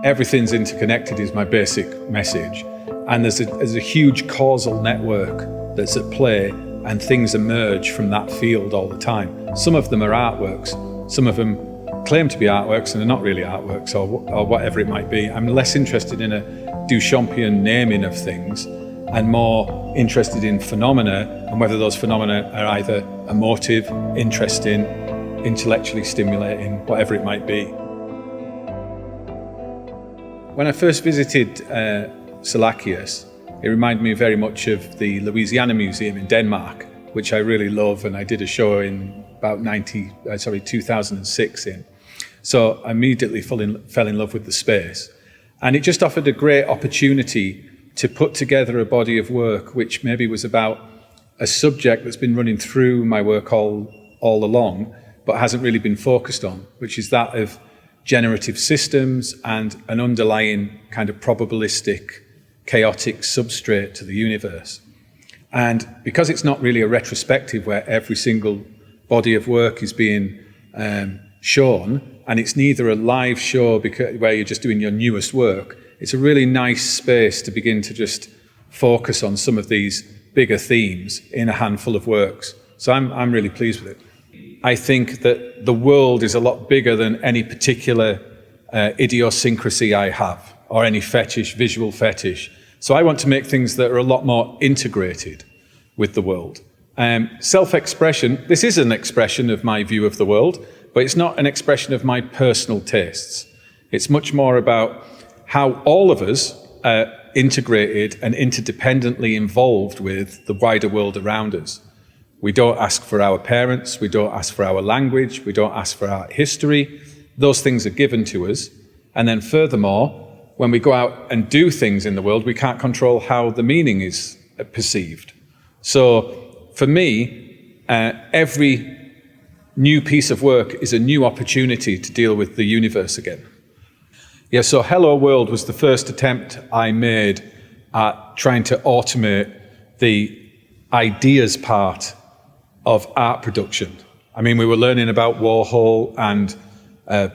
everything's interconnected is my basic message. And there's a huge causal network that's at play, and things emerge from that field all the time. Some of them are artworks, some of them claim to be artworks and they're not really artworks, or whatever it might be. I'm less interested in a Duchampian naming of things and more interested in phenomena, and whether those phenomena are either emotive, interesting, intellectually stimulating, whatever it might be. When I first visited Serlachius, it reminded me very much of the Louisiana Museum in Denmark, which I really love, and I did a show in about 2006 in. So I immediately fell in love with the space. And it just offered a great opportunity to put together a body of work which maybe was about a subject that's been running through my work all along, but hasn't really been focused on, which is that of generative systems and an underlying kind of probabilistic, chaotic substrate to the universe. And because it's not really a retrospective where every single body of work is being shown, and it's neither a live show where you're just doing your newest work, it's a really nice space to begin to just focus on some of these bigger themes in a handful of works. So I'm really pleased with it. I think that the world is a lot bigger than any particular idiosyncrasy I have, or any fetish, visual fetish. So I want to make things that are a lot more integrated with the world. Self-expression, this is an expression of my view of the world, but it's not an expression of my personal tastes. It's much more about how all of us are integrated and interdependently involved with the wider world around us. We don't ask for our parents, we don't ask for our language, we don't ask for our history. Those things are given to us. And then furthermore, when we go out and do things in the world, we can't control how the meaning is perceived. So for me, every new piece of work is a new opportunity to deal with the universe again. Yeah, so Hello World was the first attempt I made at trying to automate the ideas part of art production. I mean, we were learning about Warhol and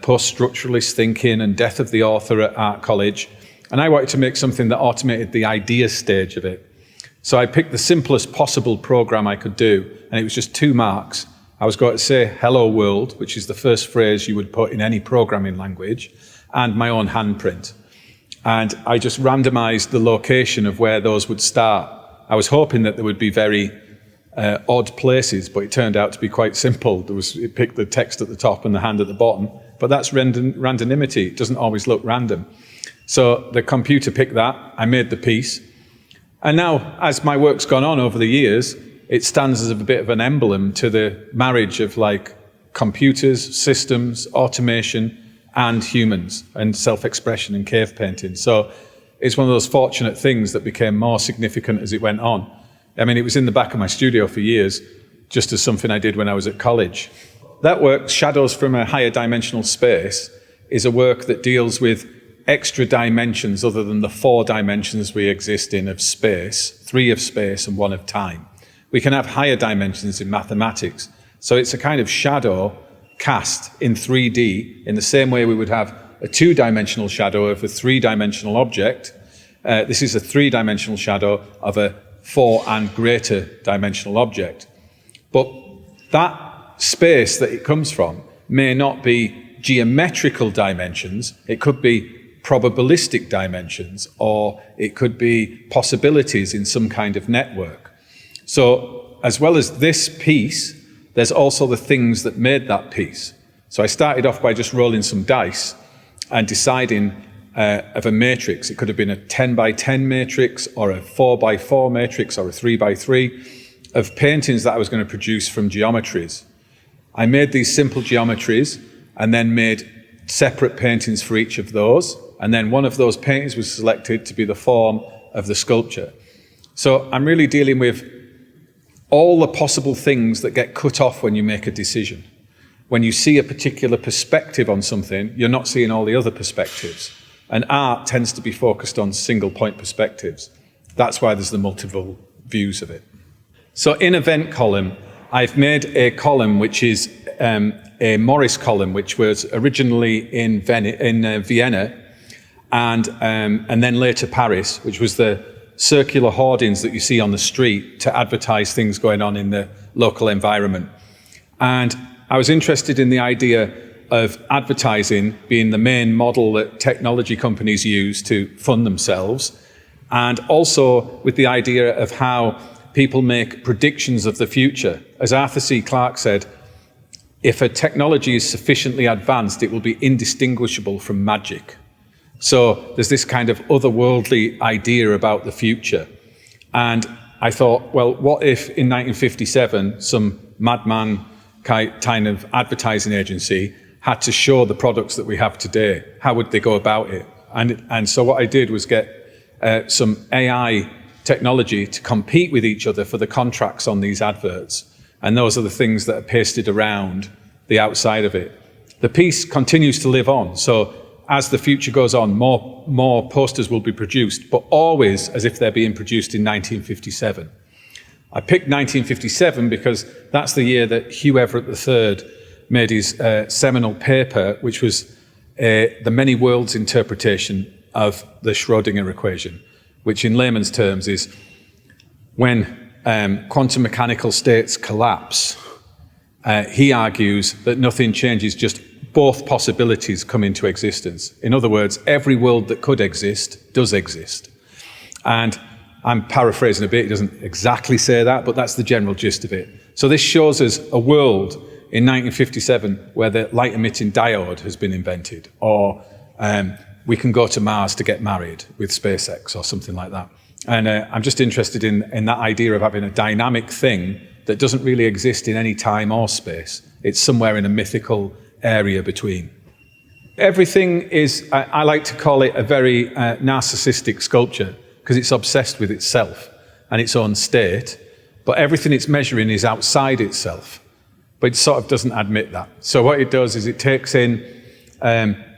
post-structuralist thinking and death of the author at art college, and I wanted to make something that automated the idea stage of it. So I picked the simplest possible program I could do, and it was just 2 marks. I was going to say hello world, which is the first phrase you would put in any programming language, and my own handprint. And I just randomized the location of where those would start. I was hoping that there would be very odd places, but it turned out to be quite simple. It picked the text at the top and the hand at the bottom, but that's randomity. It doesn't always look random. So the computer picked that, I made the piece, and now, as my work's gone on over the years, it stands as a bit of an emblem to the marriage of like computers, systems, automation, and humans, and self-expression and cave painting. So it's one of those fortunate things that became more significant as it went on. I mean, it was in the back of my studio for years, just as something I did when I was at college. That work, Shadows from a Higher Dimensional Space, is a work that deals with extra dimensions other than the 4 dimensions we exist in of space, 3 of space and 1 of time. We can have higher dimensions in mathematics. So it's a kind of shadow cast in 3D in the same way we would have a 2-dimensional shadow of a 3-dimensional object. This is a 3-dimensional shadow of a 4 and greater dimensional object. But that space that it comes from may not be geometrical dimensions. It could be probabilistic dimensions, or it could be possibilities in some kind of network. So as well as this piece, there's also the things that made that piece. So I started off by just rolling some dice and deciding of a matrix. It could have been a 10 by 10 matrix, or a 4 by 4 matrix, or a 3 by 3 of paintings that I was going to produce from geometries. I made these simple geometries and then made separate paintings for each of those. And then one of those paintings was selected to be the form of the sculpture. So I'm really dealing with all the possible things that get cut off when you make a decision. When you see a particular perspective on something, you're not seeing all the other perspectives. And art tends to be focused on single point perspectives. That's why there's the multiple views of it. So in event column, I've made a column which is a Morris column, which was originally in Vienna. and then later Paris, which was the circular hoardings that you see on the street to advertise things going on in the local environment. And I was interested in the idea of advertising being the main model that technology companies use to fund themselves, and also with the idea of how people make predictions of the future. As Arthur C. Clarke said, if a technology is sufficiently advanced, it will be indistinguishable from magic. So there's this kind of otherworldly idea about the future. And I thought, well, what if in 1957 some madman kind of advertising agency had to show the products that we have today? How would they go about it? And so what I did was get some AI technology to compete with each other for the contracts on these adverts. And those are the things that are pasted around the outside of it. The piece continues to live on. So as the future goes on, more posters will be produced, but always as if they're being produced in 1957. I picked 1957 because that's the year that Hugh Everett III made his seminal paper, which was the many worlds interpretation of the Schrödinger equation, which in layman's terms is when quantum mechanical states collapse, he argues that nothing changes, just both possibilities come into existence. In other words, every world that could exist does exist. And I'm paraphrasing a bit, he doesn't exactly say that, but that's the general gist of it. So this shows us a world in 1957 where the light-emitting diode has been invented, or we can go to Mars to get married with SpaceX or something like that. And I'm just interested in that idea of having a dynamic thing that doesn't really exist in any time or space. It's somewhere in a mythical area between. Everything is, I like to call it a very narcissistic sculpture because it's obsessed with itself and its own state, but everything it's measuring is outside itself, but it sort of doesn't admit that. So what it does is it takes in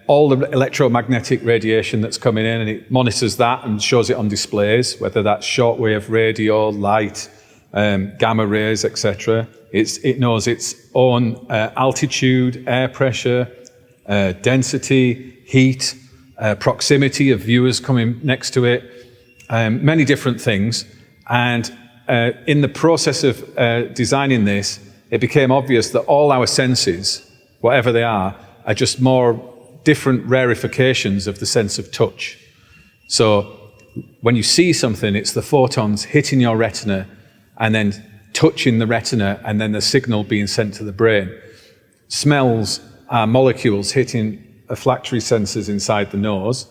all the electromagnetic radiation that's coming in and it monitors that and shows it on displays, whether that's shortwave radio, light, gamma rays, etc. It knows its own altitude, air pressure, density, heat, proximity of viewers coming next to it, many different things. And in the process of designing this, it became obvious that all our senses, whatever they are just more different rarifications of the sense of touch. So when you see something, it's the photons hitting your retina and then touching the retina and then the signal being sent to the brain. Smells are molecules hitting olfactory sensors inside the nose.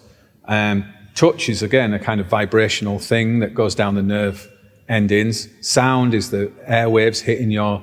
Touch is, again, a kind of vibrational thing that goes down the nerve endings. Sound is the airwaves hitting your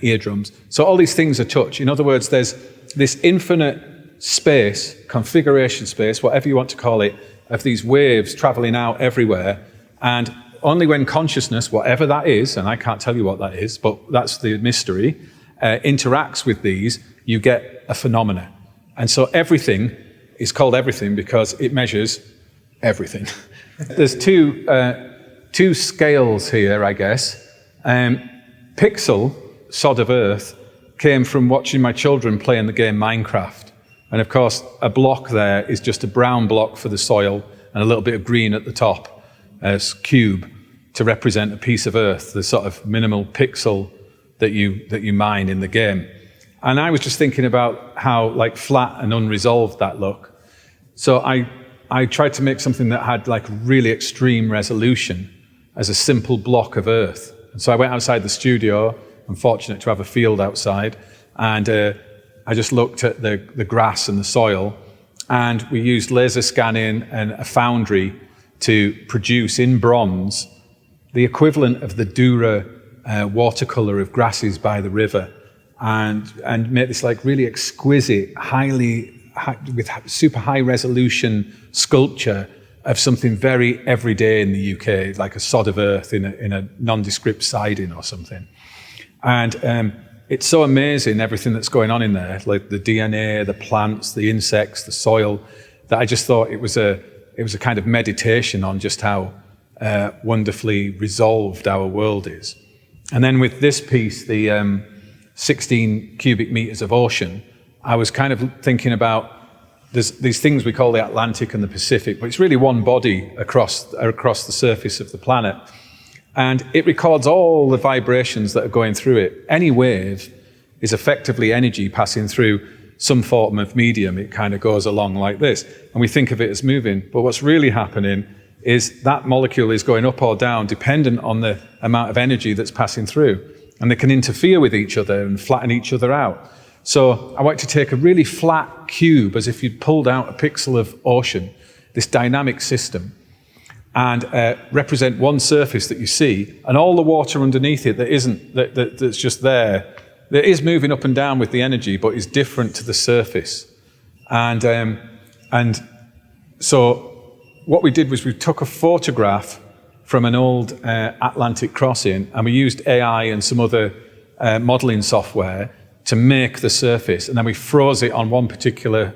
eardrums. So all these things are touch. In other words, there's this infinite space, configuration space, whatever you want to call it, of these waves traveling out everywhere. And only when consciousness, whatever that is, and I can't tell you what that is, but that's the mystery, interacts with these, you get a phenomena. And so everything is called everything because it measures everything. There's two scales here, I guess. Pixel, sod of earth, came from watching my children playing the game Minecraft. And of course, a block there is just a brown block for the soil and a little bit of green at the top as cube to represent a piece of earth, the sort of minimal pixel that you mine in the game. And I was just thinking about how like flat and unresolved that looked. So I tried to make something that had like really extreme resolution as a simple block of earth. And so I went outside the studio. I'm fortunate to have a field outside, and I just looked at the grass and the soil, and we used laser scanning and a foundry to produce in bronze the equivalent of the Dura watercolor of grasses by the river, and make this like really exquisite, with super high resolution sculpture of something very everyday in the UK, like a sod of earth in a nondescript siding or something. And it's so amazing, everything that's going on in there, like the DNA, the plants, the insects, the soil, that I just thought it was a kind of meditation on just how wonderfully resolved our world is. And then with this piece, the 16 cubic meters of ocean, I was kind of thinking about there's these things we call the Atlantic and the Pacific, but it's really one body across the surface of the planet. And it records all the vibrations that are going through it. Any wave is effectively energy passing through some form of medium. It kind of goes along like this. And we think of it as moving. But what's really happening is that molecule is going up or down dependent on the amount of energy that's passing through. And they can interfere with each other and flatten each other out. So I want to take a really flat cube, as if you'd pulled out a pixel of ocean, this dynamic system, and represent one surface that you see, and all the water underneath it that's just there, that is moving up and down with the energy, but is different to the surface. And so what we did was we took a photograph from an old Atlantic crossing, and we used AI and some other modeling software to make the surface, and then we froze it on one particular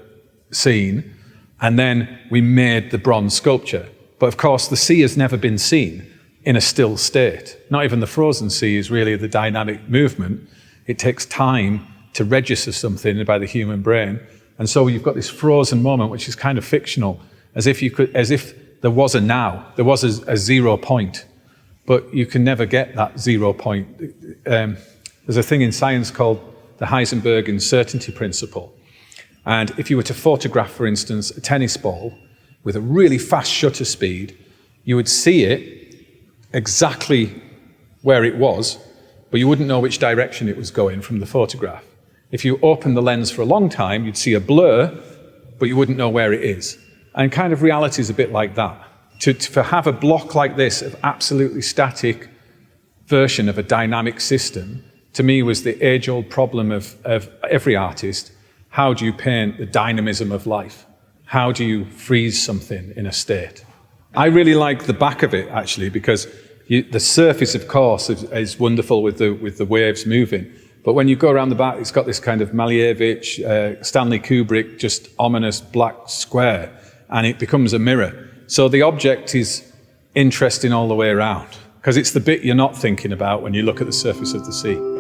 scene, and then we made the bronze sculpture. But of course, the sea has never been seen in a still state. Not even the frozen sea is really the dynamic movement. It takes time to register something by the human brain. And so you've got this frozen moment, which is kind of fictional, as if there was a now, there was a 0 point, but you can never get that 0 point. There's a thing in science called the Heisenberg uncertainty principle. And if you were to photograph, for instance, a tennis ball with a really fast shutter speed, you would see it exactly where it was, but you wouldn't know which direction it was going from the photograph. If you open the lens for a long time, you'd see a blur, but you wouldn't know where it is. And kind of reality is a bit like that. To have a block like this of absolutely static version of a dynamic system, to me was the age-old problem of every artist. How do you paint the dynamism of life? How do you freeze something in a state? I really like the back of it, actually, because the surface, of course, is wonderful with the waves moving. But when you go around the back, it's got this kind of Malevich, Stanley Kubrick, just ominous black square, and it becomes a mirror. So the object is interesting all the way around, because it's the bit you're not thinking about when you look at the surface of the sea.